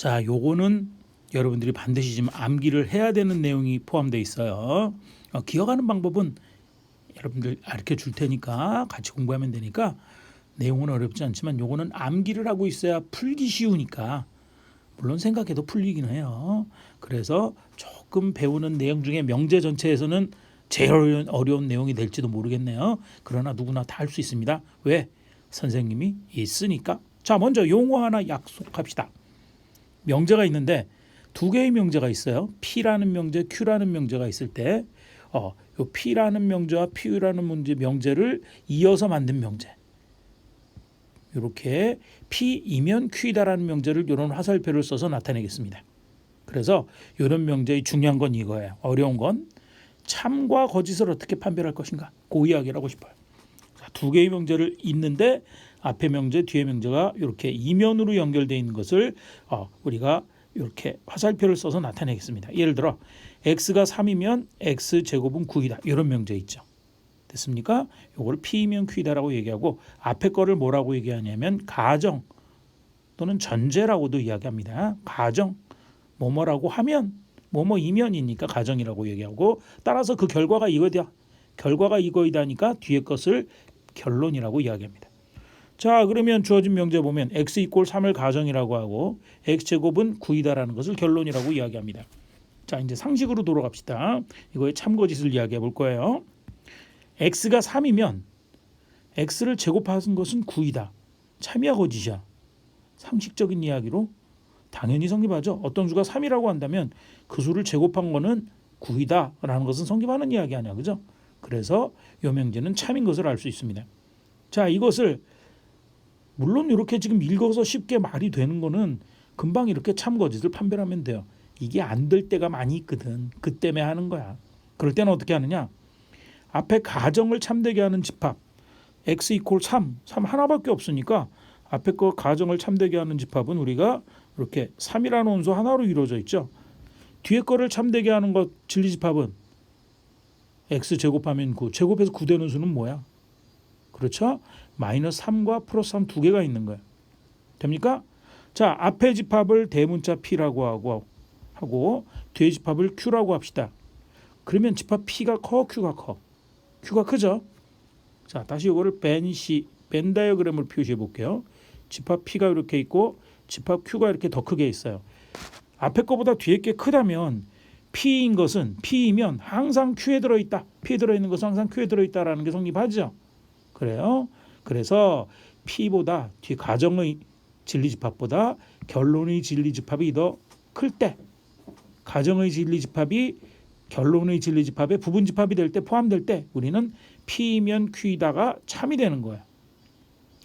자, 요거는 여러분들이 반드시 좀 암기를 해야 되는 내용이 포함되어 있어요. 기억하는 방법은 여러분들 가르쳐 줄 테니까 같이 공부하면 되니까 내용은 어렵지 않지만 요거는 암기를 하고 있어야 풀기 쉬우니까 물론 생각해도 풀리긴 해요. 그래서 조금 배우는 내용 중에 명제 전체에서는 제일 어려운 내용이 될지도 모르겠네요. 그러나 누구나 다 할 수 있습니다. 왜? 선생님이 있으니까. 자, 먼저 용어 하나 약속합시다. 명제가 있는데 두 개의 명제가 있어요. P라는 명제, Q라는 명제가 있을 때 요 P라는 명제와 Q라는 명제를 이어서 만든 명제. 이렇게 P이면 Q이다라는 명제를 이런 화살표를 써서 나타내겠습니다. 그래서 이런 명제의 중요한 건 이거예요. 어려운 건 참과 거짓을 어떻게 판별할 것인가. 그 이야기를 하고 싶어요. 두 개의 명제를 있는데 앞에 명제, 뒤에 명제가 이렇게 이면으로 연결되어 있는 것을 우리가 이렇게 화살표를 써서 나타내겠습니다. 예를 들어 x가 3이면 x제곱은 9이다. 이런 명제 있죠. 됐습니까? 이걸 P이면 Q이다라고 얘기하고 앞에 거를 뭐라고 얘기하냐면 가정 또는 전제라고도 이야기합니다. 가정 뭐뭐라고 하면 뭐뭐이면이니까 가정이라고 얘기하고 따라서 그 결과가 이거다. 결과가 이거이다니까 뒤에 것을 결론이라고 이야기합니다. 자, 그러면 주어진 명제 보면 x = 3을 가정이라고 하고 x제곱은 9이다라는 것을 결론이라고 이야기합니다. 자, 이제 상식으로 돌아갑시다. 이거의 참거짓을 이야기해 볼 거예요. x가 3이면 x를 제곱하는 것은 9이다. 참이야 거짓이야? 상식적인 이야기로 당연히 성립하죠. 어떤 수가 3이라고 한다면 그 수를 제곱한 거는 9이다라는 것은 성립하는 이야기 아니야. 그죠? 그래서 이 명제는 참인 것을 알 수 있습니다. 자, 이것을 물론 이렇게 지금 읽어서 쉽게 말이 되는 거는 금방 이렇게 참거짓을 판별하면 돼요. 이게 안 될 때가 많이 있거든. 그 때문에 하는 거야. 그럴 때는 어떻게 하느냐? 앞에 가정을 참되게 하는 집합 x = 3 하나밖에 없으니까 앞에 거 가정을 참되게 하는 집합은 우리가 이렇게 3이라는 원소 하나로 이루어져 있죠. 뒤에 거를 참되게 하는 것 진리집합은 x 제곱하면 9 제곱해서 9 되는 수는 뭐야? 그렇죠? -3과 +3 두 개가 있는 거예요. 됩니까? 자, 앞에 집합을 대문자 P라고 하고 뒤에 집합을 Q라고 합시다. 그러면 집합 P가 커, Q가 커? Q가 크죠? 자, 다시 이거를 벤 다이어그램을 표시해 볼게요. 집합 P가 이렇게 있고 집합 Q가 이렇게 더 크게 있어요. 앞에 거보다 뒤에 게 크다면 P인 것은 P이면 항상 Q에 들어있다. P에 들어있는 것은 항상 Q에 들어있다라는 게 성립하죠. 그래요. 그래서 P보다 뒤 가정의 진리집합보다 결론의 진리집합이 더 클 때 가정의 진리집합이 결론의 진리집합에 부분집합이 될 때 포함될 때 우리는 P면 Q이다가 참이 되는 거예요.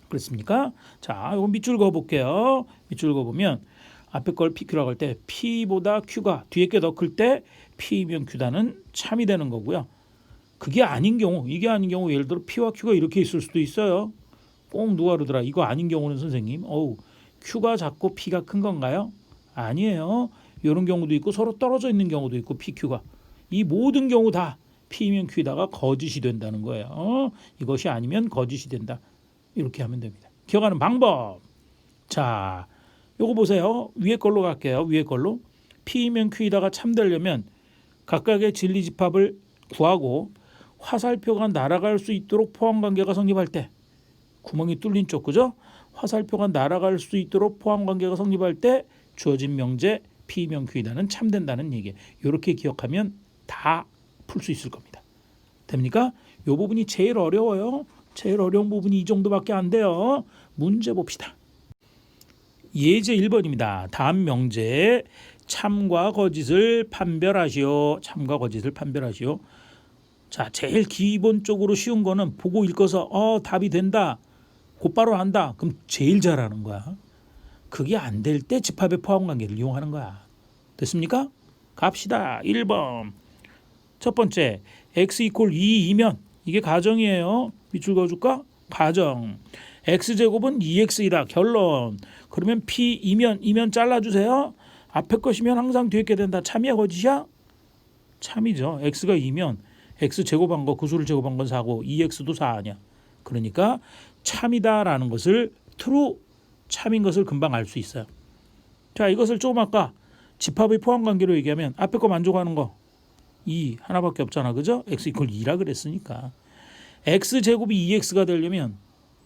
그렇습니까? 자, 이거 밑줄 그어볼게요. 밑줄 그어보면 앞에 걸 PQ라고 할 때 P보다 Q가 뒤에 게 더 클 때 P면 Q다는 참이 되는 거고요. 그게 아닌 경우, 이게 아닌 경우 예를 들어 P와 Q가 이렇게 있을 수도 있어요. 꼭 누가 그러더라. 이거 아닌 경우는 선생님, Q가 작고 P가 큰 건가요? 아니에요. 이런 경우도 있고 서로 떨어져 있는 경우도 있고 PQ가. 이 모든 경우 다 P면 Q다가 거짓이 된다는 거예요. 이것이 아니면 거짓이 된다. 이렇게 하면 됩니다. 기억하는 방법. 자, 요거 보세요. 위에 걸로 갈게요. 위에 걸로. P면 Q이다가 참되려면 각각의 진리집합을 구하고 화살표가 날아갈 수 있도록 포함관계가 성립할 때 구멍이 뚫린 쪽 그죠? 화살표가 날아갈 수 있도록 포함관계가 성립할 때 주어진 명제 P면 Q이다는 참된다는 얘기예요. 이렇게 기억하면 다 풀 수 있을 겁니다. 됩니까? 이 부분이 제일 어려워요. 제일 어려운 부분이 이 정도밖에 안 돼요. 문제 봅시다. 예제 1번입니다. 다음 명제 참과 거짓을 판별하시오. 참과 거짓을 판별하시오. 자, 제일 기본적으로 쉬운 거는 보고 읽어서 답이 된다. 곧바로 한다. 그럼 제일 잘하는 거야. 그게 안 될 때 집합의 포함관계를 이용하는 거야. 됐습니까? 갑시다. 1번. 첫 번째 x = 2이면 이게 가정이에요. 밑줄 그어줄까? 가정. x제곱은 2x이다. 결론. 그러면 P이면 잘라주세요. 앞에 것이면 항상 뒤에 게 된다. 참이야 거짓이야? 참이죠. x가 2면 x 제곱한 거 그 수를 제곱한 건 4고 2x도 4 아니야. 그러니까 참이다라는 것을 true 참인 것을 금방 알 수 있어요. 자, 이것을 조금 아까 집합의 포함관계로 얘기하면 앞에 거 만족하는 거 2 하나밖에 없잖아. 그죠? x 이퀄 2라 그랬으니까 x제곱이 2x가 되려면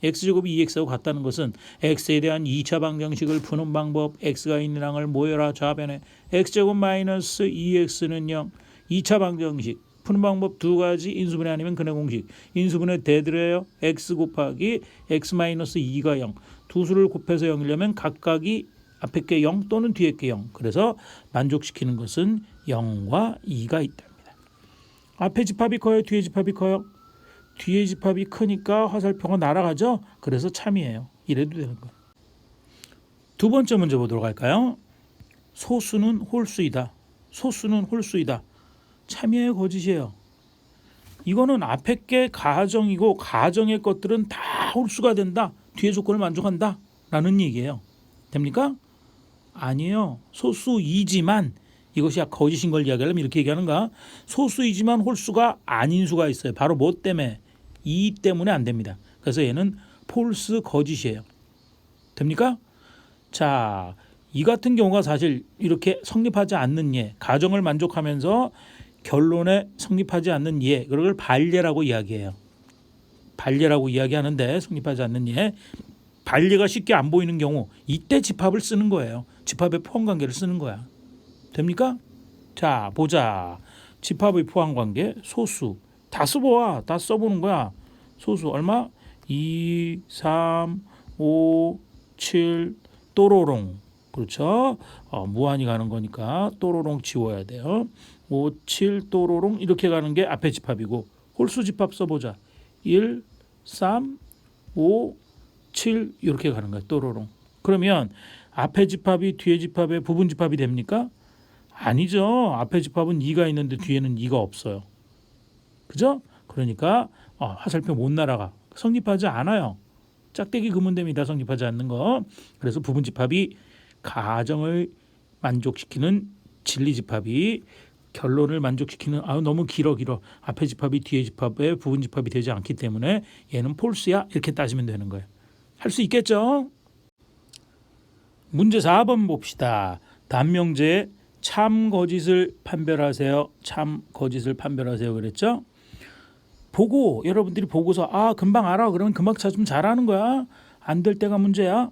x제곱이 2x하고 같다는 것은 x에 대한 2차 방정식을 푸는 방법 x가 있는 항을 모여라 좌변에 x제곱 마이너스 2x는 0 2차 방정식 푸는 방법 두 가지 인수분해 아니면 근해 공식 인수분해 대드려요. x 곱하기 x 마이너스 2가 0 두 수를 곱해서 0이려면 각각이 앞에 게 0 또는 뒤에 게 0 그래서 만족시키는 것은 0과 2가 있답니다. 앞에 집합이 커요? 뒤에 집합이 커요? 뒤에 집합이 크니까 화살표가 날아가죠. 그래서 참이에요. 이래도 되는 거예요. 두 번째 문제 보도록 할까요? 소수는 홀수이다. 소수는 홀수이다. 참이에요, 거짓이에요? 이거는 앞에 게 가정이고 가정의 것들은 다 홀수가 된다. 뒤에 조건을 만족한다. 라는 얘기예요. 됩니까? 아니에요. 소수이지만 이것이 거짓인 걸 이야기하려면 이렇게 얘기하는가? 소수이지만 홀수가 아닌 수가 있어요. 바로 뭐 때문에? 이 때문에 안 됩니다. 그래서 얘는 폴스 거짓이에요. 됩니까? 자, 이 같은 경우가 사실 이렇게 성립하지 않는 예, 가정을 만족하면서 결론에 성립하지 않는 예, 그걸 반례라고 이야기해요. 반례라고 이야기하는데 성립하지 않는 예, 반례가 쉽게 안 보이는 경우 이때 집합을 쓰는 거예요. 집합의 포함관계를 쓰는 거야. 됩니까? 자, 보자. 집합의 포함관계 소수 다 써보아. 다 써보는 거야. 소수 얼마? 2, 3, 5, 7 또로롱. 그렇죠? 무한히 가는 거니까 또로롱 지워야 돼요. 5, 7 또로롱 이렇게 가는 게 앞에 집합이고 홀수 집합 써보자. 1, 3, 5, 7 이렇게 가는 거야. 또로롱. 그러면 앞에 집합이 뒤에 집합의 부분 집합이 됩니까? 아니죠. 앞에 집합은 2가 있는데 뒤에는 2가 없어요. 그죠? 그러니까 화살표 못 날아가. 성립하지 않아요. 짝대기 금문됩니다. 성립하지 않는 거. 그래서 부분 집합이 가정을 만족시키는 진리 집합이 결론을 만족시키는 너무 길어. 앞에 집합이 뒤에 집합에 부분 집합이 되지 않기 때문에 얘는 폴스야. 이렇게 따지면 되는 거예요. 할 수 있겠죠? 문제 4번 봅시다. 단명제의 참 거짓을 판별하세요. 참 거짓을 판별하세요. 그랬죠? 보고 여러분들이 보고서 금방 알아. 그러면 금방 찾으면 잘하는 거야. 안 될 때가 문제야.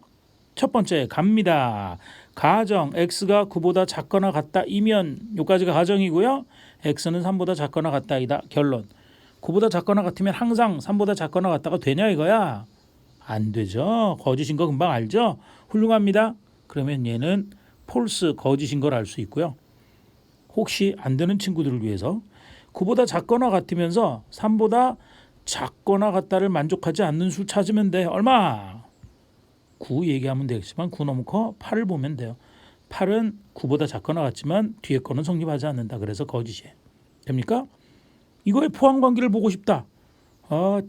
첫 번째 갑니다. 가정 x가 9보다 작거나 같다이면 요까지가 가정이고요. x는 3보다 작거나 같다이다. 결론. 9보다 작거나 같으면 항상 3보다 작거나 같다가 되냐 이거야. 안 되죠. 거짓인 거 금방 알죠. 훌륭합니다. 그러면 얘는 폴스 거짓인 걸 알 수 있고요. 혹시 안 되는 친구들을 위해서 9보다 작거나 같으면서 3보다 작거나 같다를 만족하지 않는 수 찾으면 돼. 얼마? 9 얘기하면 되겠지만 9 너무 커. 8을 보면 돼요. 8은 9보다 작거나 같지만 뒤에 거는 성립하지 않는다. 그래서 거짓이에요. 됩니까? 이거의 포함관계를 보고 싶다.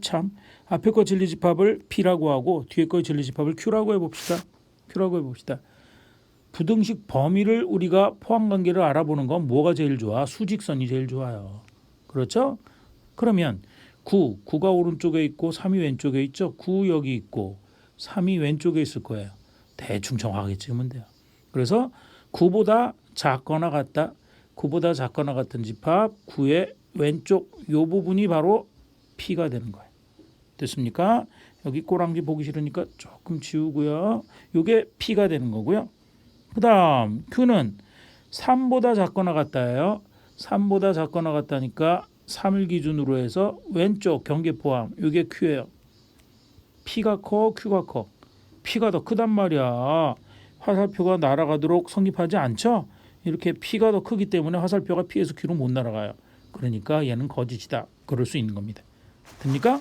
참. 앞에 거 진리집합을 P라고 하고 뒤에 거 진리집합을 Q라고 해봅시다. Q라고 해봅시다. 부등식 범위를 우리가 포함관계를 알아보는 건 뭐가 제일 좋아? 수직선이 제일 좋아요. 그렇죠? 그러면 9가 오른쪽에 있고 3이 왼쪽에 있죠. 9 여기 있고 3이 왼쪽에 있을 거예요. 대충 정확하게 찍으면 돼요. 그래서 9보다 작거나 같다. 9보다 작거나 같은 집합 9의 왼쪽 요 부분이 바로 P가 되는 거예요. 됐습니까? 여기 꼬랑지 보기 싫으니까 조금 지우고요. 요게 P가 되는 거고요. 그 다음 Q는 3보다 작거나 같다예요. 3보다 작거나 같다니까 3을 기준으로 해서 왼쪽 경계 포함 이게 Q예요. P가 커 Q가 커. P가 더 크단 말이야. 화살표가 날아가도록 성립하지 않죠. 이렇게 P가 더 크기 때문에 화살표가 P에서 Q로 못 날아가요. 그러니까 얘는 거짓이다. 그럴 수 있는 겁니다. 됩니까?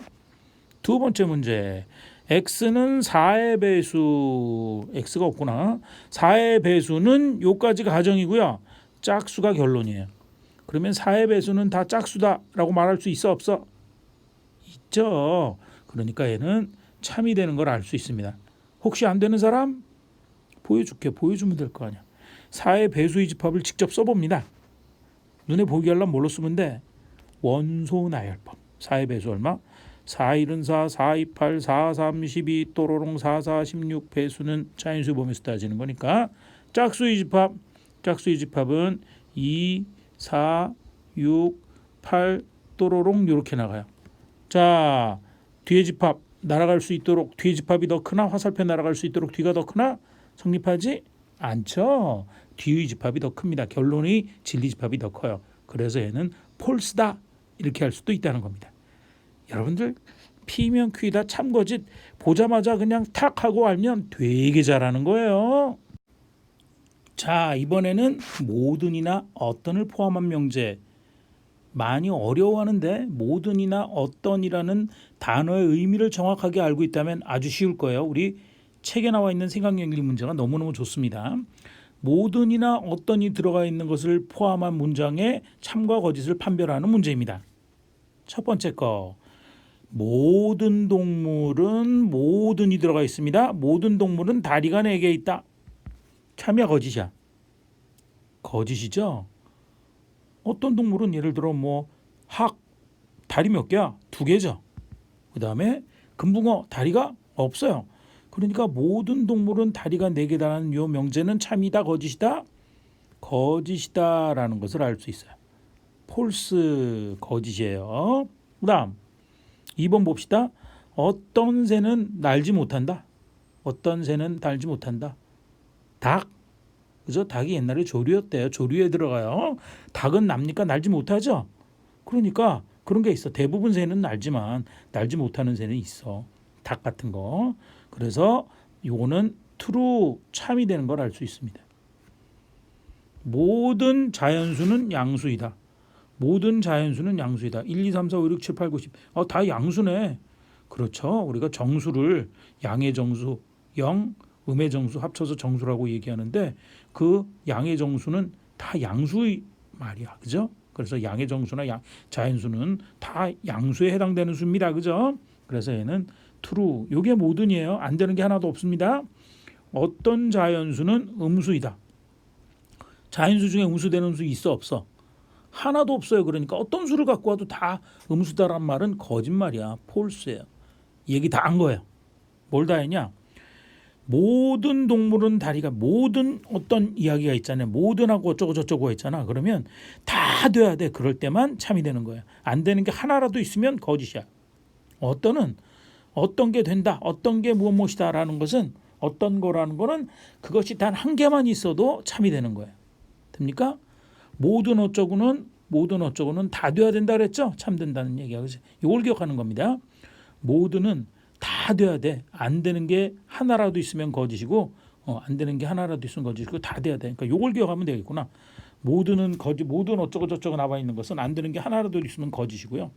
두 번째 문제. x는 4의 배수. x가 없구나. 4의 배수는 요까지가 가정이고요. 짝수가 결론이에요. 그러면 4의 배수는 다 짝수다라고 말할 수 있어 없어? 있죠. 그러니까 얘는 참이 되는 걸 알 수 있습니다. 혹시 안 되는 사람? 보여줄게. 보여주면 될 거 아니야. 4의 배수의 집합을 직접 써봅니다. 눈에 보이게 하려면 뭘로 쓰면 돼? 원소 나열법. 4의 배수 얼마? 4, 1은 4, 4, 2, 8, 4, 3, 12, 또로롱 4, 4, 16 배수는 자연수 보면서 따지는 거니까 짝수의 집합은 2, 4, 6, 8 또로롱 이렇게 나가요. 자, 뒤에 집합 날아갈 수 있도록 뒤에 집합이 더 크나 화살표 날아갈 수 있도록 뒤가 더 크나 성립하지 않죠. 뒤의 집합이 더 큽니다. 결론이 진리 집합이 더 커요. 그래서 얘는 폴스다 이렇게 할 수도 있다는 겁니다. 여러분들 P면 Q다 참거짓 보자마자 그냥 탁 하고 알면 되게 잘하는 거예요. 자, 이번에는 모든이나 어떤을 포함한 명제. 많이 어려워하는데 모든이나 어떤이라는 단어의 의미를 정확하게 알고 있다면 아주 쉬울 거예요. 우리 책에 나와 있는 생각연결 문제가 너무너무 좋습니다. 모든이나 어떤이 들어가 있는 것을 포함한 문장의 참과 거짓을 판별하는 문제입니다. 첫 번째 거. 모든 동물은 모든이 들어가 있습니다. 모든 동물은 다리가 4개 있다. 참이야 거짓이야? 거짓이죠. 어떤 동물은 예를 들어 다리 몇 개야? 2개죠. 그다음에 금붕어 다리가 없어요. 그러니까 모든 동물은 다리가 4개다라는 요 명제는 참이다 거짓이다? 거짓이다라는 것을 알 수 있어요. 폴스 거짓이에요. 그다음 2번 봅시다. 어떤 새는 날지 못한다. 어떤 새는 날지 못한다. 닭. 그죠? 닭이 옛날에 조류였대요. 조류에 들어가요. 닭은 납니까? 날지 못하죠. 그러니까 그런 게 있어. 대부분 새는 날지만 날지 못하는 새는 있어. 닭 같은 거. 그래서 요거는 true 참이 되는 걸 알 수 있습니다. 모든 자연수는 양수이다. 모든 자연수는 양수이다. 1, 2, 3, 4, 5, 6, 7, 8, 9, 10. 다 양수네. 그렇죠. 우리가 정수를 양의 정수, 0, 음의 정수 합쳐서 정수라고 얘기하는데 그 양의 정수는 다 양수의 말이야. 그죠? 그래서 양의 정수나 자연수는 다 양수에 해당되는 수입니다. 그죠? 그래서 얘는 true. 이게 모든이에요. 안 되는 게 하나도 없습니다. 어떤 자연수는 음수이다. 자연수 중에 음수되는 수 있어 없어? 하나도 없어요. 그러니까 어떤 수를 갖고 와도 다 음수다란 말은 거짓말이야. 폴스예요. 얘기 다 한 거예요. 뭘 다 했냐? 모든 동물은 다리가 모든 어떤 이야기가 있잖아요. 모든하고 어쩌고 저쩌고 했잖아. 그러면 다 돼야 돼. 그럴 때만 참이 되는 거야. 안 되는 게 하나라도 있으면 거짓이야. 어떤 게 된다. 어떤 게 무엇이다라는 것은 어떤 거라는 거는 그것이 단 한 개만 있어도 참이 되는 거예요. 됩니까? 모든 어쩌고는 다 돼야 된다 그랬죠? 참된다는 얘기야. 그래서 이걸 기억하는 겁니다. 모든은 다 돼야 돼. 안 되는 게 하나라도 있으면 거짓이고 안 되는 게 하나라도 있으면 거짓이고 다 돼야 돼. 그러니까 이걸 기억하면 되겠구나. 모든은 거짓, 모든 어쩌고 저쩌고 나와 있는 것은 안 되는 게 하나라도 있으면 거짓이고요.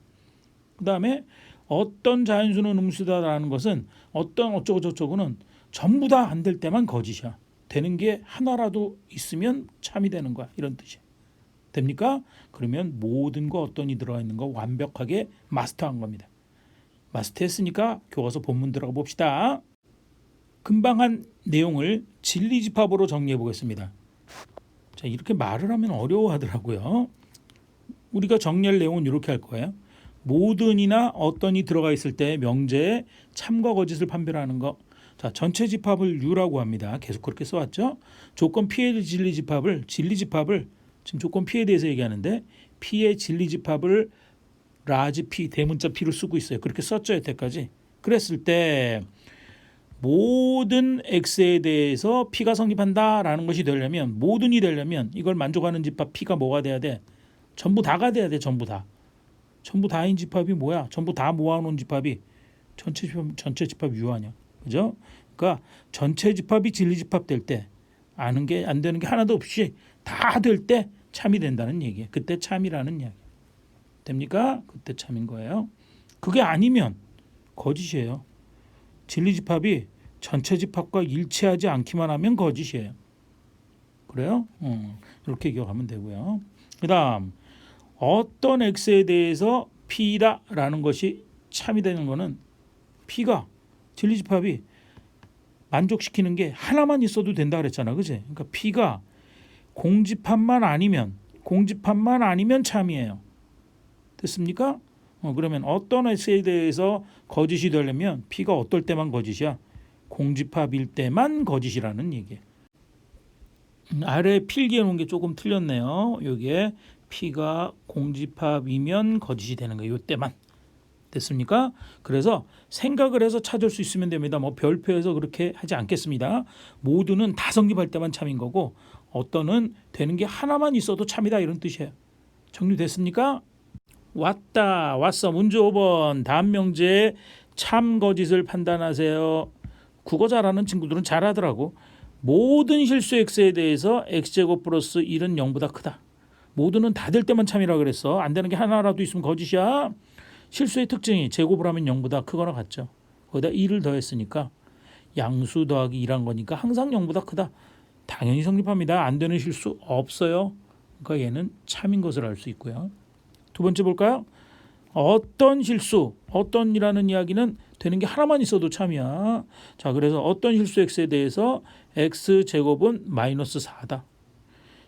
그다음에 어떤 자연수는 음수다라는 것은 어떤 어쩌고 저쩌고는 전부 다 안 될 때만 거짓이야. 되는 게 하나라도 있으면 참이 되는 거야. 이런 뜻이야. 됩니까? 그러면 모든 거 어떤이 들어가 있는 거 완벽하게 마스터한 겁니다. 마스터했으니까 교과서 본문 들어가 봅시다. 금방 한 내용을 진리집합으로 정리해 보겠습니다. 자, 이렇게 말을 하면 어려워하더라고요. 우리가 정리할 내용은 이렇게 할 거예요. 모든이나 어떤이 들어가 있을 때 명제의 참과 거짓을 판별하는 거. 자, 전체 집합을 U라고 합니다. 계속 그렇게 써왔죠. 조건 P의 진리집합을 지금 조건 P에 대해서 얘기하는데 P의 진리집합을 라지 P, 대문자 P를 쓰고 있어요. 그렇게 썼죠, 여태까지. 그랬을 때 모든 X에 대해서 P가 성립한다라는 것이 되려면 모든이 되려면 이걸 만족하는 집합 P가 뭐가 돼야 돼? 전부 다가 돼야 돼. 전부 다. 전부 다인 집합이 뭐야? 전부 다 모아놓은 집합이 전체 집합 U 아니야. 그죠? 그러니까 전체 집합이 진리 집합 될 때 아는 게 안 되는 게 하나도 없이 다 될 때 참이 된다는 얘기예요. 그때 참이라는 이야기. 됩니까? 그때 참인 거예요. 그게 아니면 거짓이에요. 진리 집합이 전체 집합과 일치하지 않기만 하면 거짓이에요. 그래요? 이렇게 기억하면 되고요. 그다음 어떤 X에 대해서 P다라는 것이 참이 되는 거는 P가 진리 집합이 만족시키는 게 하나만 있어도 된다 그랬잖아. 그지? 그러니까 P가 공집합만 아니면 참이에요. 됐습니까? 그러면 어떤 X에 대해서 거짓이 되려면 P가 어떨 때만 거짓이야? 공집합일 때만 거짓이라는 얘기예요. 아래 필기해 놓은 게 조금 틀렸네요. 여기에 P가 공집합이면 거짓이 되는 거예요. 이때만. 됐습니까? 그래서 생각을 해서 찾을 수 있으면 됩니다. 뭐 별표해서 그렇게 하지 않겠습니다. 모두는 다 성립할 때만 참인 거고 어떤은 되는 게 하나만 있어도 참이다 이런 뜻이에요. 정리됐습니까? 왔어. 문제 5번. 다음 명제의 참 거짓을 판단하세요. 국어 잘하는 친구들은 잘하더라고. 모든 실수 x에 대해서 x제곱 플러스 1은 0보다 크다. 모두는 다 될 때만 참이라 그랬어. 안 되는 게 하나라도 있으면 거짓이야. 실수의 특징이 제곱을 하면 0보다 크거나 같죠. 거기다 1을 더했으니까 양수 더하기 2란 거니까 항상 0보다 크다. 당연히 성립합니다. 안 되는 실수 없어요. 그러니까 얘는 참인 것을 알 수 있고요. 두 번째 볼까요? 어떤 실수, 어떤이라는 이야기는 되는 게 하나만 있어도 참이야. 자, 그래서 어떤 실수 x에 대해서 x제곱은 마이너스 4다.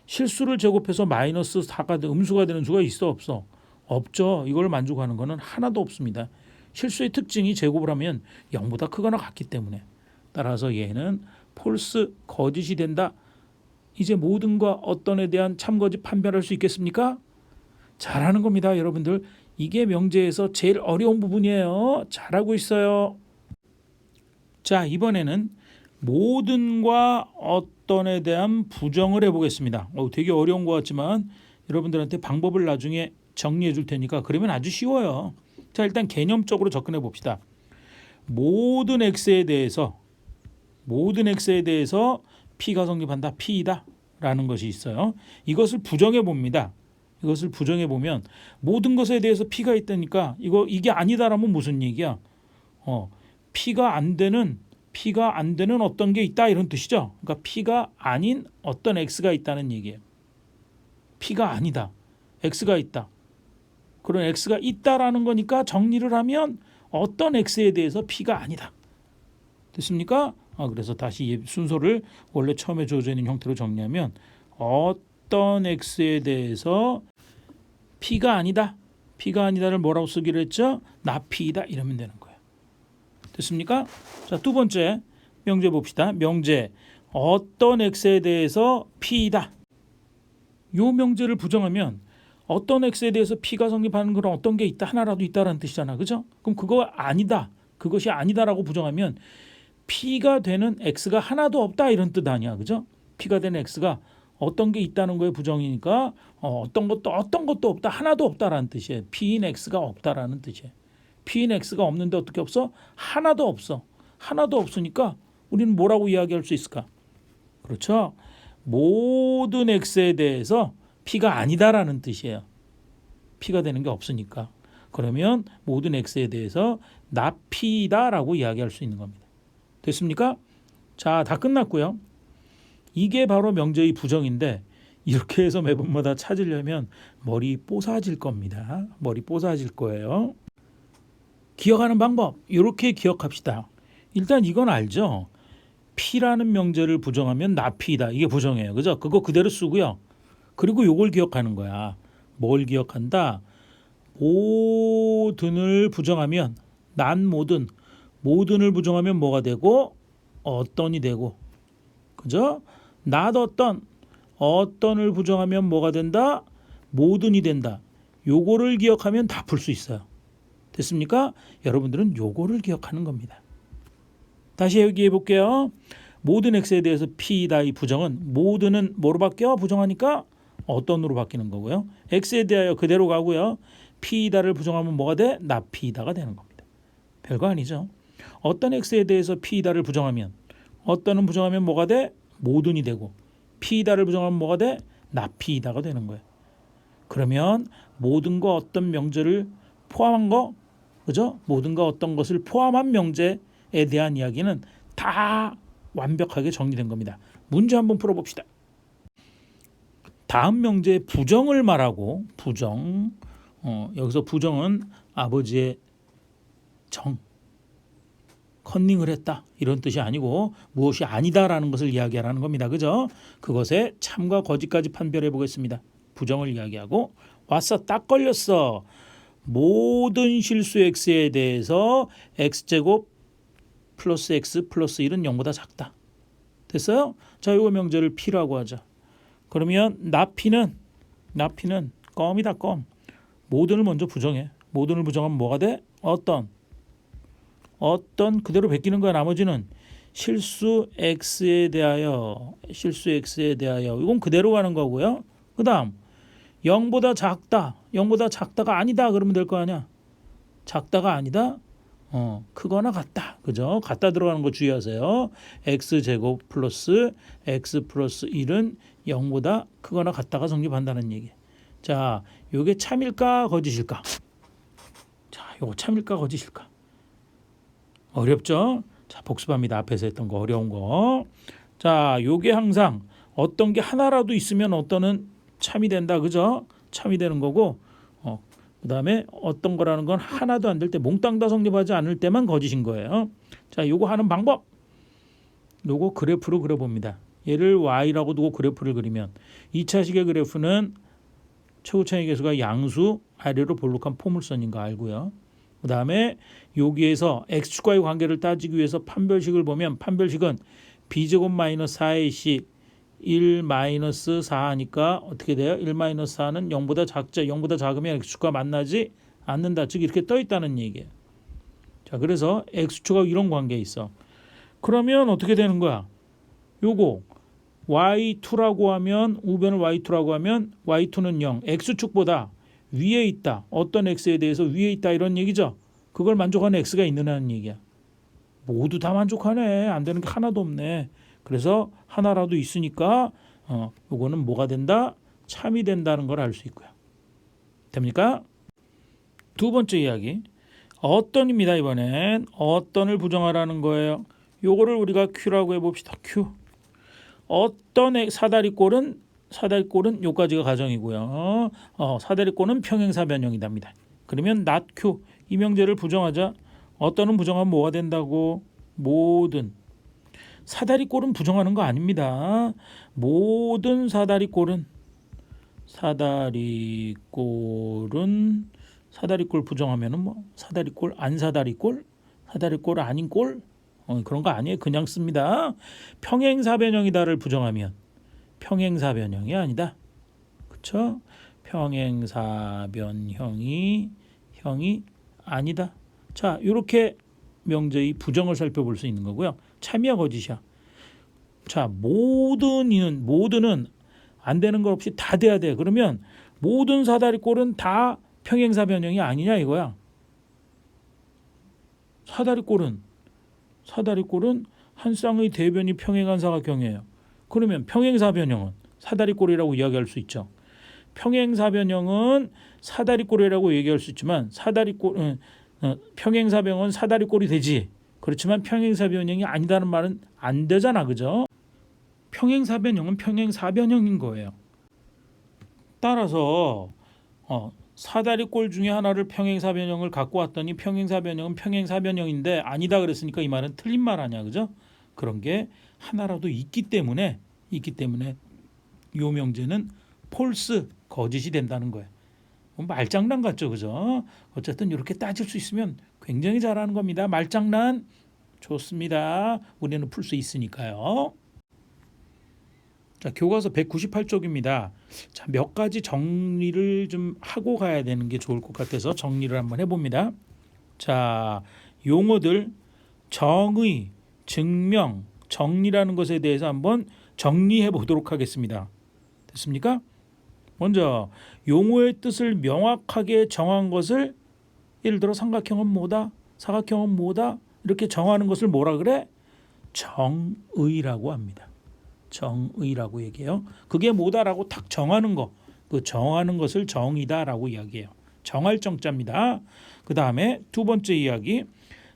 실수를 제곱해서 마이너스 4가 음수가 되는 수가 있어 없어? 없죠. 이걸 만족하는 거는 하나도 없습니다. 실수의 특징이 제곱을 하면 0보다 크거나 같기 때문에. 따라서 얘는 폴스 거짓이 된다. 이제 모든과 어떤에 대한 참거짓 판별할 수 있겠습니까? 잘하는 겁니다, 여러분들. 이게 명제에서 제일 어려운 부분이에요. 잘하고 있어요. 자, 이번에는 모든과 어떤에 대한 부정을 해보겠습니다. 되게 어려운 것 같지만 여러분들한테 방법을 나중에 정리해 줄 테니까 그러면 아주 쉬워요. 자, 일단 개념적으로 접근해 봅시다. 모든 x에 대해서 p가 성립한다. p이다 라는 것이 있어요. 이것을 부정해 봅니다. 이것을 부정해 보면 모든 것에 대해서 p가 있다니까 이게 아니다라면 무슨 얘기야? p가 안 되는 어떤 게 있다 이런 뜻이죠. 그러니까 p가 아닌 어떤 x가 있다는 얘기예요. p가 아니다. x가 있다. 그런 x가 있다라는 거니까 정리를 하면 어떤 x에 대해서 p가 아니다. 됐습니까? 그래서 다시 순서를 원래 처음에 주어져 있는 형태로 정리하면 어떤 x에 대해서 p가 아니다를 뭐라고 쓰기로 했죠? 나피이다 이러면 되는 거예요. 됐습니까? 자, 두 번째 명제 봅시다. 명제 어떤 x에 대해서 p이다. 요 명제를 부정하면 어떤 x에 대해서 p가 성립하는 그런 어떤 게 있다 하나라도 있다라는 뜻이잖아. 그죠? 그럼 그것이 아니다라고 부정하면 p가 되는 x가 하나도 없다 이런 뜻 아니야. 그죠? p가 되는 x가 어떤 게 있다는 거에 부정이니까 어떤 것도 없다 하나도 없다라는 뜻이에요. p인 x가 없다라는 뜻이에요. p인 x가 없는데 어떻게 없어? 하나도 없어. 하나도 없으니까 우리는 뭐라고 이야기할 수 있을까? 그렇죠? 모든 x에 대해서 p가 아니다라는 뜻이에요. p가 되는 게 없으니까. 그러면 모든 x에 대해서 나피다라고 이야기할 수 있는 겁니다. 됐습니까? 자, 다 끝났고요. 이게 바로 명제의 부정인데 이렇게 해서 매번마다 찾으려면 머리 뽀사질 겁니다. 머리 뽀사질 거예요. 기억하는 방법 이렇게 기억합시다. 일단 이건 알죠. P라는 명제를 부정하면 나피다. 이게 부정이에요. 그죠? 그거 그대로 쓰고요. 그리고 요걸 기억하는 거야. 뭘 기억한다? 모든을 부정하면 모든을 부정하면 뭐가 되고 어떤이 되고 그죠? not 어떤을 부정하면 뭐가 된다? 모든이 된다. 요거를 기억하면 다 풀 수 있어요. 됐습니까? 여러분들은 요거를 기억하는 겁니다. 다시 얘기해 볼게요. 모든 x에 대해서 p다의 부정은 모든은 뭐로 바뀌어? 부정하니까 어떤으로 바뀌는 거고요. x에 대하여 그대로 가고요. p다를 부정하면 뭐가 돼? 나피다가 되는 겁니다. 별거 아니죠. 어떤 x에 대해서 p다를 부정하면 어떤은 부정하면 뭐가 돼? 모든이 되고 p다를 부정하면 뭐가 돼? 나피다가 되는 거예요. 그러면 모든과 어떤 명제를 포함한 거 그죠? 모든과 어떤 것을 포함한 명제에 대한 이야기는 다 완벽하게 정리된 겁니다. 문제 한번 풀어봅시다. 다음 명제의 부정을 말하고 여기서 부정은 아버지의 컨닝을 했다 이런 뜻이 아니고 무엇이 아니다라는 것을 이야기하라는 겁니다. 그죠? 그것의 참과 거짓까지 판별해 보겠습니다. 부정을 이야기하고 왔어 딱 걸렸어. 모든 실수 x에 대해서 x제곱 플러스 x 플러스 1은 0보다 작다. 됐어요? 자, 이거 명제를 p라고 하자. 그러면 나피는 껌이다 껌. 모든을 먼저 부정해. 모든을 부정하면 뭐가 돼? 어떤 그대로 베끼는 거야. 나머지는 실수 x에 대하여 이건 그대로 가는 거고요. 그다음 0보다 작다가 아니다 그러면 될 거 아니야. 작다가 아니다. 크거나 같다. 그죠? 같다 들어가는 거 주의하세요. x제곱 플러스 x 플러스 1은 0보다 크거나 같다가 성립한다는 얘기. 자, 요게 참일까 거짓일까? 자, 요거 참일까 거짓일까? 어렵죠? 자, 복습합니다. 앞에서 했던 거 어려운 거. 자, 요게 항상 어떤 게 하나라도 있으면 어떤은 참이 된다. 그죠? 참이 되는 거고 그다음에 어떤 거라는 건 하나도 안 될 때 몽땅 다 성립하지 않을 때만 거짓인 거예요. 자, 요거 하는 방법. 요거 그래프로 그려봅니다. 얘를 y라고 두고 그래프를 그리면 2차식의 그래프는 최고차이 계수가 양수 아래로 볼록한 포물선인 거 알고요. 그다음에 여기에서 x축과의 관계를 따지기 위해서 판별식을 보면 판별식은 b제곱 마이너스 4ac 1 마이너스 4 하니까 어떻게 돼요? 1 마이너스 4는 0보다 작죠. 0보다 작으면 x축과 만나지 않는다. 즉 이렇게 떠 있다는 얘기예요. 자, 그래서 x축과 이런 관계에 있어. 그러면 어떻게 되는 거야? 요거 y2라고 하면 우변을 y2라고 하면 y2는 0. x축보다 위에 있다. 어떤 x에 대해서 위에 있다 이런 얘기죠. 그걸 만족하는 x가 있느냐는 얘기야. 모두 다 만족하네. 안 되는 게 하나도 없네. 그래서 하나라도 있으니까 요거는 뭐가 된다? 참이 된다는 걸 알 수 있고요. 됩니까? 두 번째 이야기. 어떤입니다. 이번엔 어떤을 부정하라는 거예요. 요거를 우리가 Q라고 해봅시다. Q. 어떤 사다리꼴은 요까지가 가정이고요. 사다리꼴은 평행사 변형이답니다. 그러면 not Q 이 명제를 부정하자. 어떤은 부정하면 뭐가 된다고? 모든. 사다리꼴은 부정하는 거 아닙니다. 모든 사다리꼴 부정하면은 뭐 사다리꼴 안 사다리꼴 아닌 꼴 그런 거 아니에요. 그냥 씁니다. 평행사 변형이다를 부정하면 평행사 변형이 아니다. 그렇죠? 평행사 변형이 아니다. 자, 이렇게 명제의 부정을 살펴볼 수 있는 거고요. 참이야 거짓이야. 자, 모든은 안 되는 것 없이 다 돼야 돼. 그러면 모든 사다리꼴은 다 평행사 변형이 아니냐 이거야. 사다리꼴은 한 쌍의 대변이 평행한 사각형이에요. 그러면 평행사 변형은 사다리꼴이라고 이야기할 수 있죠. 평행사 변형은 사다리꼴이라고 얘기할 수 있지만 평행사 변형은 사다리꼴이 되지. 그렇지만 평행사 변형이 아니다는 말은 안 되잖아. 그죠? 평행사 변형은 평행사 변형인 거예요. 따라서 사다리꼴 중에 하나를 평행사 변형을 갖고 왔더니 평행사 변형은 평행사 변형인데 아니다 그랬으니까 이 말은 틀린 말 아니야. 그죠? 그런 게 하나라도 있기 때문에 이 명제는 폴스 거짓이 된다는 거예요. 말장난 같죠. 그죠? 어쨌든 이렇게 따질 수 있으면 굉장히 잘하는 겁니다. 말장난 좋습니다. 우리는 풀 수 있으니까요. 자, 교과서 198쪽입니다. 자, 몇 가지 정리를 좀 하고 가야 되는 게 좋을 것 같아서 정리를 한번 해봅니다. 자, 용어들 정의, 증명, 정리라는 것에 대해서 한번 정리해 보도록 하겠습니다. 됐습니까? 먼저 용어의 뜻을 명확하게 정한 것을 예를 들어 삼각형은 뭐다? 사각형은 뭐다? 이렇게 정하는 것을 뭐라 그래? 정의라고 합니다. 정의라고 얘기해요. 그게 뭐다라고 탁 정하는 거. 그 정하는 것을 정의다라고 이야기해요. 정할 정자입니다. 그 다음에 두 번째 이야기.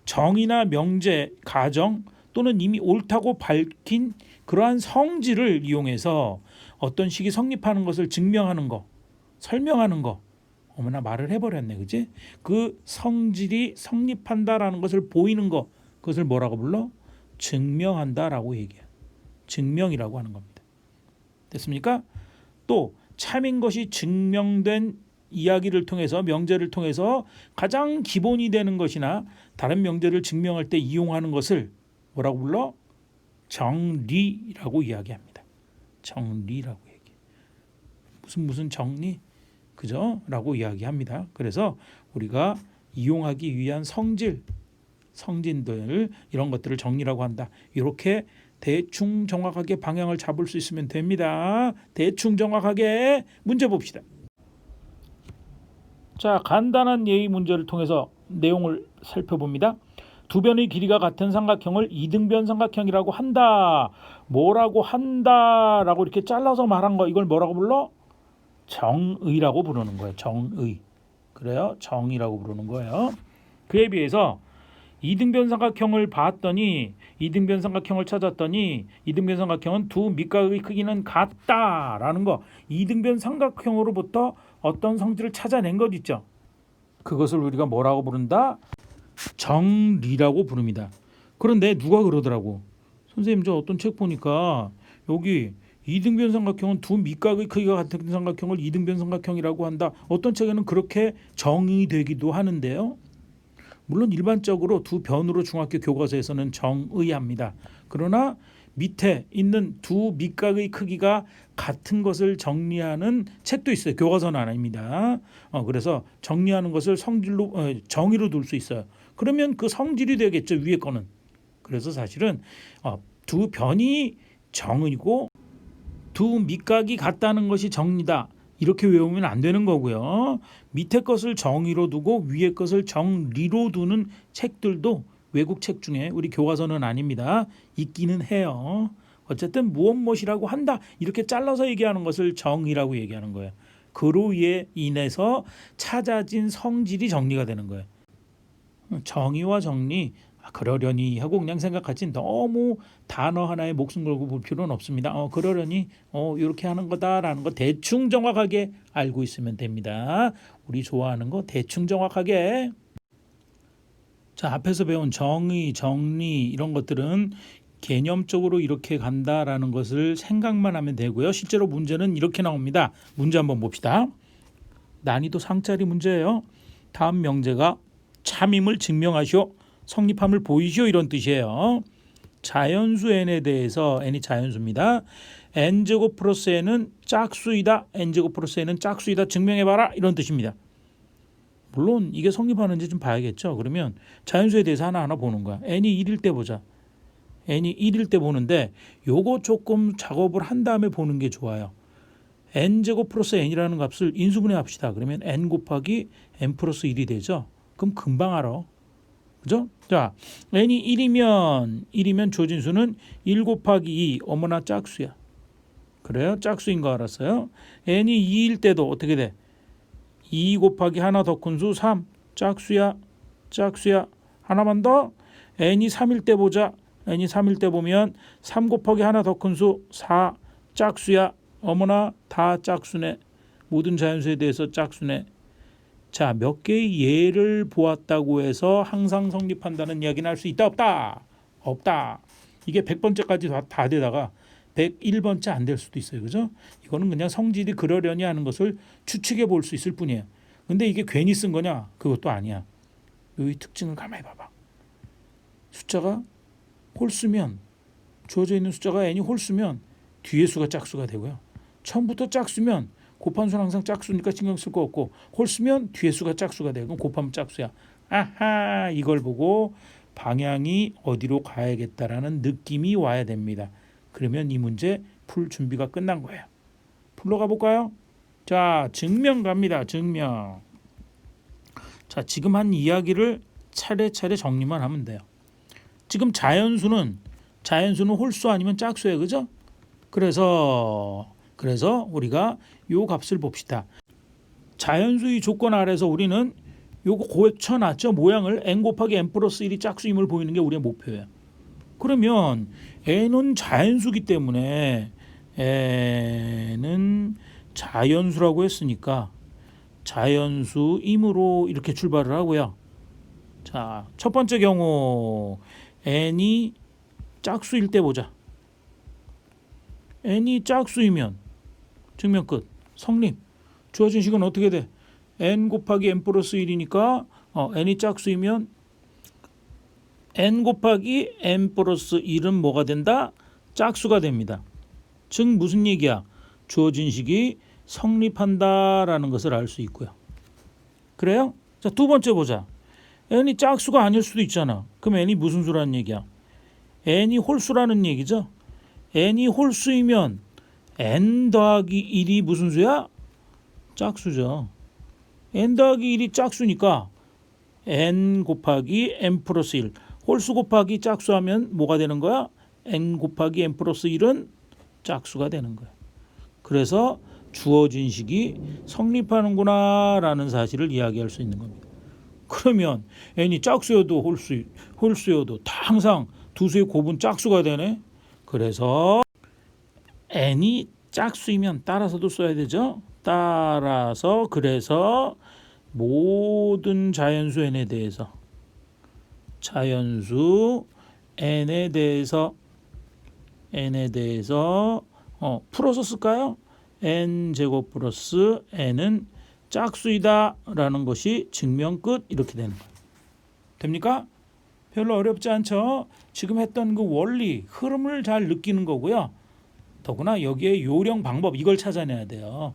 정의나 명제, 가정 또는 이미 옳다고 밝힌 그러한 성질을 이용해서 어떤 식이 성립하는 것을 증명하는 거, 설명하는 거. 어머나 말을 해버렸네. 그지? 그 성질이 성립한다라는 것을 보이는 거. 그것을 뭐라고 불러? 증명한다라고 얘기해요. 증명이라고 하는 겁니다. 됐습니까? 또 참인 것이 증명된 이야기를 통해서 명제를 통해서 가장 기본이 되는 것이나 다른 명제를 증명할 때 이용하는 것을 뭐라고 불러? 정리라고 이야기합니다. 정리라고 얘기해. 무슨 정리 그죠? 라고 이야기합니다. 그래서 우리가 이용하기 위한 성진들 이런 것들을 정리라고 한다. 이렇게 대충 정확하게 방향을 잡을 수 있으면 됩니다. 대충 정확하게 문제 봅시다. 자, 간단한 예의 문제를 통해서 내용을 살펴봅니다. 두 변의 길이가 같은 삼각형을 이등변 삼각형이라고 한다. 뭐라고 한다라고 이렇게 잘라서 말한 거 이걸 뭐라고 불러? 정의라고 부르는 거예요. 정의. 그래요? 정의라고 부르는 거예요. 그에 비해서 이등변 삼각형을 찾았더니 이등변 삼각형은 두 밑각의 크기는 같다라는 거. 이등변 삼각형으로부터 어떤 성질을 찾아낸 것 있죠. 그것을 우리가 뭐라고 부른다? 정리라고 부릅니다. 그런데 누가 그러더라고. 선생님 저 어떤 책 보니까 여기 이등변 삼각형은 두 밑각의 크기가 같은 삼각형을 이등변 삼각형이라고 한다. 어떤 책에는 그렇게 정의되기도 하는데요. 물론 일반적으로 두 변으로 중학교 교과서에서는 정의합니다. 그러나 밑에 있는 두 밑각의 크기가 같은 것을 정리하는 책도 있어요. 교과서는 아닙니다. 그래서 정리하는 것을 정의로 둘 수 있어요. 그러면 그 성질이 되겠죠. 위에 거는. 그래서 사실은 두 변이 정의고 두 밑각이 같다는 것이 정리다. 이렇게 외우면 안 되는 거고요. 밑에 것을 정의로 두고 위에 것을 정리로 두는 책들도 외국 책 중에 우리 교과서는 아닙니다. 있기는 해요. 어쨌든 무엇이라고 한다. 이렇게 잘라서 얘기하는 것을 정의라고 얘기하는 거예요. 그로 인해서 찾아진 성질이 정리가 되는 거예요. 정의와 정리 그러려니 하고 그냥 생각하지 너무 단어 하나에 목숨 걸고 볼 필요는 없습니다. 그러려니 이렇게 하는 거다라는 거 대충 정확하게 알고 있으면 됩니다. 우리 좋아하는 거 대충 정확하게. 자, 앞에서 배운 정의, 정리 이런 것들은 개념적으로 이렇게 간다라는 것을 생각만 하면 되고요. 실제로 문제는 이렇게 나옵니다. 문제 한번 봅시다. 난이도 상짜리 문제예요. 다음 명제가 참임을 증명하시오. 성립함을 보이시오 이런 뜻이에요. 자연수 n에 대해서 n이 자연수입니다. n제곱 플러스 n은 짝수이다. n제곱 플러스 n은 짝수이다. 증명해봐라 이런 뜻입니다. 물론 이게 성립하는지 좀 봐야겠죠. 그러면 자연수에 대해서 하나하나 보는 거야. n이 1일 때 보자. n이 1일 때 보는데 요거 조금 작업을 한 다음에 보는 게 좋아요. n제곱 플러스 n이라는 값을 인수분해합시다. 그러면 n 곱하기 n 플러스 1이 되죠. 그럼 금방 알아. 그죠? 자, n이 1이면 조진수는 1 곱하기 2 어머나 짝수야. 그래요? 짝수인 거 알았어요? n이 2일 때도 어떻게 돼? 2 곱하기 하나 더 큰 수 3 짝수야. 하나만 더 n이 3일 때 보자. n이 3일 때 보면 3 곱하기 하나 더 큰 수 4 짝수야. 어머나 다 짝수네. 모든 자연수에 대해서 짝수네. 자, 몇 개의 예를 보았다고 해서 항상 성립한다는 이야기는 할 수 있다 없다? 없다. 이게 100번째까지 다 되다가 101번째 안 될 수도 있어요. 그죠? 이거는 그냥 성질이 그러려니 하는 것을 추측해 볼 수 있을 뿐이에요. 근데 이게 괜히 쓴 거냐? 그것도 아니야. 이 특징을 가만히 봐봐. 숫자가 홀수면 주어져 있는 숫자가 n이 홀수면 뒤에 수가 짝수가 되고요. 처음부터 짝수면 곱한 수는 항상 짝수니까 신경 쓸 거 없고 홀수면 뒤에 수가 짝수가 되고 곱하면 짝수야. 아하, 이걸 보고 방향이 어디로 가야겠다라는 느낌이 와야 됩니다. 그러면 이 문제 풀 준비가 끝난 거예요. 풀러 가볼까요? 자, 증명 갑니다. 증명. 자, 지금 한 이야기를 차례차례 정리만 하면 돼요. 지금 자연수는 홀수 아니면 짝수예요. 그죠? 그래서 우리가 요 값을 봅시다. 자연수의 조건 아래서 우리는 요거 고쳐놨죠. 모양을 n 곱하기 n 플러스 1이 짝수임을 보이는 게 우리의 목표예요. 그러면 n은 자연수기 때문에 n은 자연수라고 했으니까 자연수임으로 이렇게 출발을 하고요. 자, 첫 번째 경우 n이 짝수일 때 보자. n이 짝수이면 증명 끝. 성립. 주어진 식은 어떻게 돼? n 곱하기 n 플러스 1이니까 n이 짝수이면 n 곱하기 n 플러스 1은 뭐가 된다? 짝수가 됩니다. 즉 무슨 얘기야? 주어진 식이 성립한다라는 것을 알 수 있고요. 그래요? 자, 두 번째 보자. n이 짝수가 아닐 수도 있잖아. 그럼 n이 무슨 수라는 얘기야? n이 홀수라는 얘기죠. n이 홀수이면 n 더하기 1이 무슨 수야? 짝수죠. n 더하기 1이 짝수니까 n 곱하기 n 플러스 1. 홀수 곱하기 짝수하면 뭐가 되는 거야? n 곱하기 n 플러스 1은 짝수가 되는 거야. 그래서 주어진 식이 성립하는구나 라는 사실을 이야기할 수 있는 겁니다. 그러면 n이 짝수여도 홀수여도 다 항상 두 수의 곱은 짝수가 되네. 그래서 n이 짝수이면 따라서도 써야 되죠. 따라서 그래서 모든 자연수 n에 대해서 풀어서 쓸까요? n 제곱 플러스 n은 짝수이다라는 것이 증명 끝 이렇게 되는 거예요. 됩니까? 별로 어렵지 않죠? 지금 했던 그 원리, 흐름을 잘 느끼는 거고요. 더구나 여기에 요령 방법 이걸 찾아내야 돼요.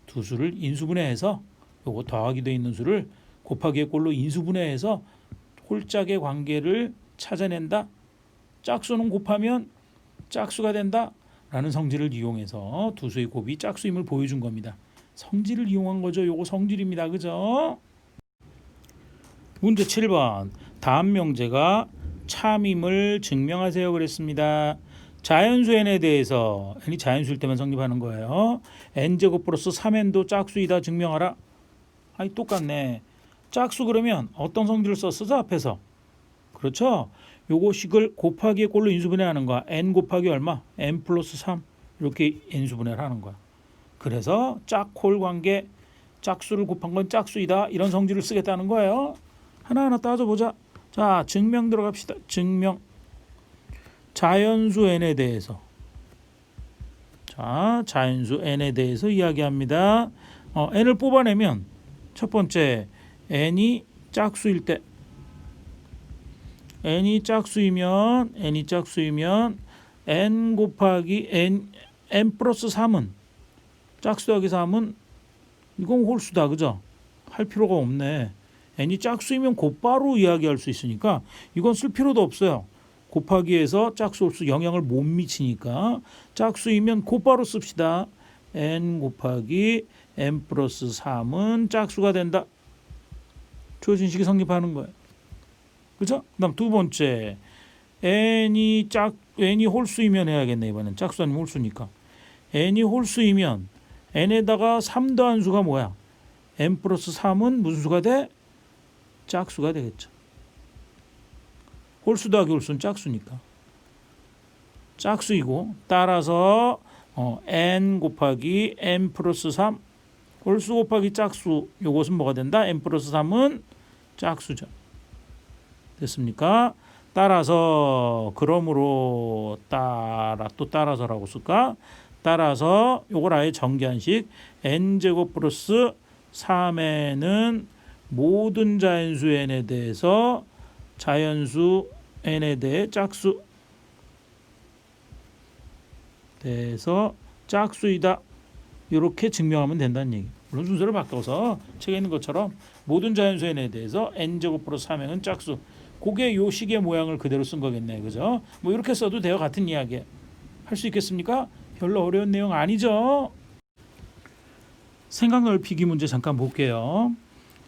두 수를 인수분해해서 요거 더하기 돼 있는 수를 곱하기의 꼴로 인수분해해서 홀짝의 관계를 찾아낸다. 짝수는 곱하면 짝수가 된다. 라는 성질을 이용해서 두 수의 곱이 짝수임을 보여준 겁니다. 성질을 이용한 거죠. 요거 성질입니다. 그죠? 문제 7번. 다음 명제가 참임을 증명하세요 그랬습니다. 자연수 n에 대해서 n이 자연수일 때만 성립하는 거예요. n제곱 플러스 3n도 짝수이다 증명하라. 아니 똑같네. 짝수 그러면 어떤 성질을 썼어 앞에서? 그렇죠. 요거 식을 곱하기의 꼴로 인수분해하는 거야. n 곱하기 얼마? n 플러스 3 이렇게 인수분해를 하는 거야. 그래서 짝홀 관계 짝수를 곱한 건 짝수이다 이런 성질을 쓰겠다는 거예요. 하나하나 따져보자. 자, 증명 들어갑시다. 증명. 자연수 n에 대해서. 자, 자연수 n에 대해서 이야기합니다. n을 뽑아내면 첫 번째 n이 짝수일 때 n이 짝수이면 n 곱하기 n 플러스 3은 짝수 더하기 3은 이건 홀수다. 그죠? 할 필요가 없네. n이 짝수이면 곧바로 이야기할 수 있으니까 이건 쓸 필요도 없어요. 곱하기에서 짝수 홀수 영향을 못 미치니까 짝수이면 곧바로 씁시다. n 곱하기 n 플러스 3은 짝수가 된다. 주어진 식이 성립하는 거예요. 그죠? 그다음 두 번째 n이 홀수이면 해야겠네. 이번엔 짝수 아니면 홀수니까 n이 홀수이면 n에다가 3 더한 수가 뭐야? n 플러스 3은 무슨 수가 돼? 짝수가 되겠죠. 홀수 더하기 홀수는 짝수니까 짝수이고 따라서 n 곱하기 n 플러스 3 홀수 곱하기 짝수 요것은 뭐가 된다? n 플러스 3은 짝수죠. 됐습니까? 따라서 그러므로 따라서라고 쓸까? 따라서 요걸 아예 정기한식 n제곱 플러스 3n은 모든 자연수 n에 대해서 자연수 n에 대해 짝수 대해서 짝수이다. 이렇게 증명하면 된다는 얘기. 물론 순서를 바꿔서 책에 있는 것처럼 모든 자연수 n에 대해서 n제곱 플러스 3n은 짝수. 그게 요 식의 모양을 그대로 쓴 거겠네. 그죠? 뭐 이렇게 써도 돼요. 같은 이야기. 할 수 있겠습니까? 별로 어려운 내용 아니죠? 생각 넓히기 문제 잠깐 볼게요.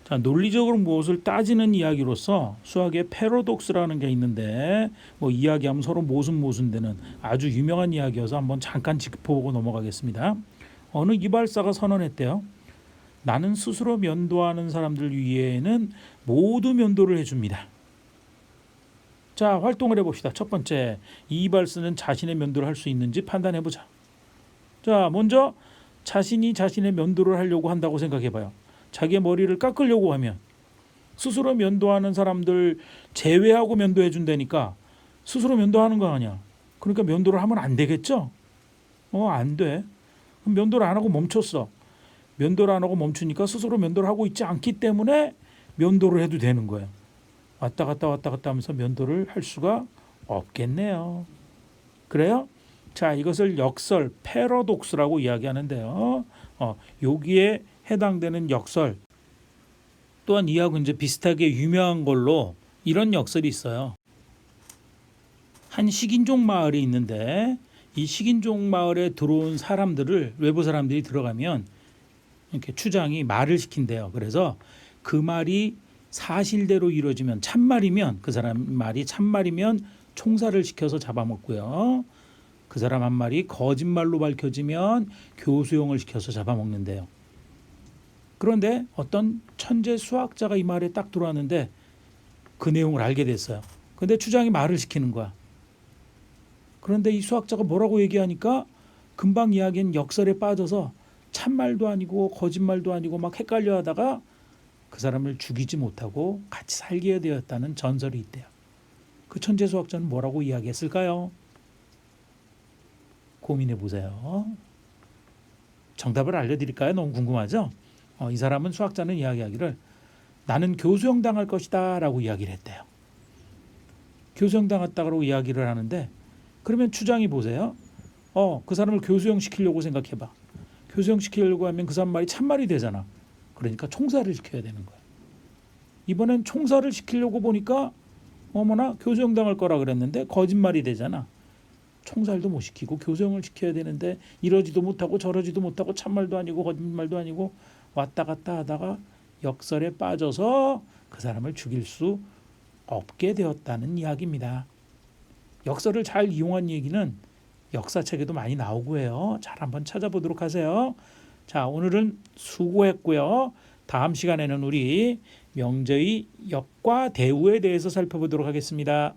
자, 논리적으로 무엇을 따지는 이야기로서 수학에 패러독스라는 게 있는데 뭐 이야기하면 서로 모순되는 아주 유명한 이야기여서 한번 잠깐 짚어보고 넘어가겠습니다. 어느 이발사가 선언했대요. 나는 스스로 면도하는 사람들 위에는 모두 면도를 해줍니다. 자, 활동을 해봅시다. 첫 번째, 이 이발사는 자신의 면도를 할 수 있는지 판단해보자. 자, 먼저 자신이 자신의 면도를 하려고 한다고 생각해봐요. 자기의 머리를 깎으려고 하면 스스로 면도하는 사람들 제외하고 면도해 준다니까 스스로 면도하는 거 아니야. 그러니까 면도를 하면 안 되겠죠? 안 돼. 그럼 면도를 안 하고 멈췄어. 면도를 안 하고 멈추니까 스스로 면도를 하고 있지 않기 때문에 면도를 해도 되는 거예요. 왔다 갔다 하면서 면도를 할 수가 없겠네요. 그래요? 자, 이것을 역설 패러독스라고 이야기하는데요. 여기에 해당되는 역설 또한 이하고 이제 비슷하게 유명한 걸로 이런 역설이 있어요. 한 식인종 마을이 있는데 이 식인종 마을에 들어온 사람들을 외부 사람들이 들어가면 이렇게 추장이 말을 시킨대요. 그래서 그 말이 사실대로 이루어지면 참말이면 그 사람 말이 참말이면 총살을 시켜서 잡아먹고요. 그 사람 한 말이 거짓말로 밝혀지면 교수형을 시켜서 잡아먹는데요. 그런데 어떤 천재 수학자가 이 말에 딱 들어왔는데 그 내용을 알게 됐어요. 근데 추장이 말을 시키는 거야. 그런데 이 수학자가 뭐라고 얘기하니까 금방 이야기한 역설에 빠져서 참말도 아니고 거짓말도 아니고 막 헷갈려 하다가 그 사람을 죽이지 못하고 같이 살게 되었다는 전설이 있대요. 그 천재 수학자는 뭐라고 이야기했을까요? 고민해 보세요. 정답을 알려드릴까요? 너무 궁금하죠? 이 사람은 수학자는 이야기하기를 나는 교수형 당할 것이다 라고 이야기를 했대요. 교수형 당했다고 이야기를 하는데 그러면 추장이 보세요. 그 사람을 교수형 시키려고 생각해봐. 교수형 시키려고 하면 그 사람 말이 참말이 되잖아. 그러니까 총살을 시켜야 되는 거야. 이번엔 총살을 시키려고 보니까 어머나 교수형 당할 거라 그랬는데 거짓말이 되잖아. 총살도 못 시키고 교수형을 시켜야 되는데 이러지도 못하고 저러지도 못하고 참말도 아니고 거짓말도 아니고 왔다 갔다 하다가 역설에 빠져서 그 사람을 죽일 수 없게 되었다는 이야기입니다. 역설을 잘 이용한 얘기는 역사책에도 많이 나오고 해요. 잘 한번 찾아보도록 하세요. 자, 오늘은 수고했고요. 다음 시간에는 우리 명제의 역과 대우에 대해서 살펴보도록 하겠습니다.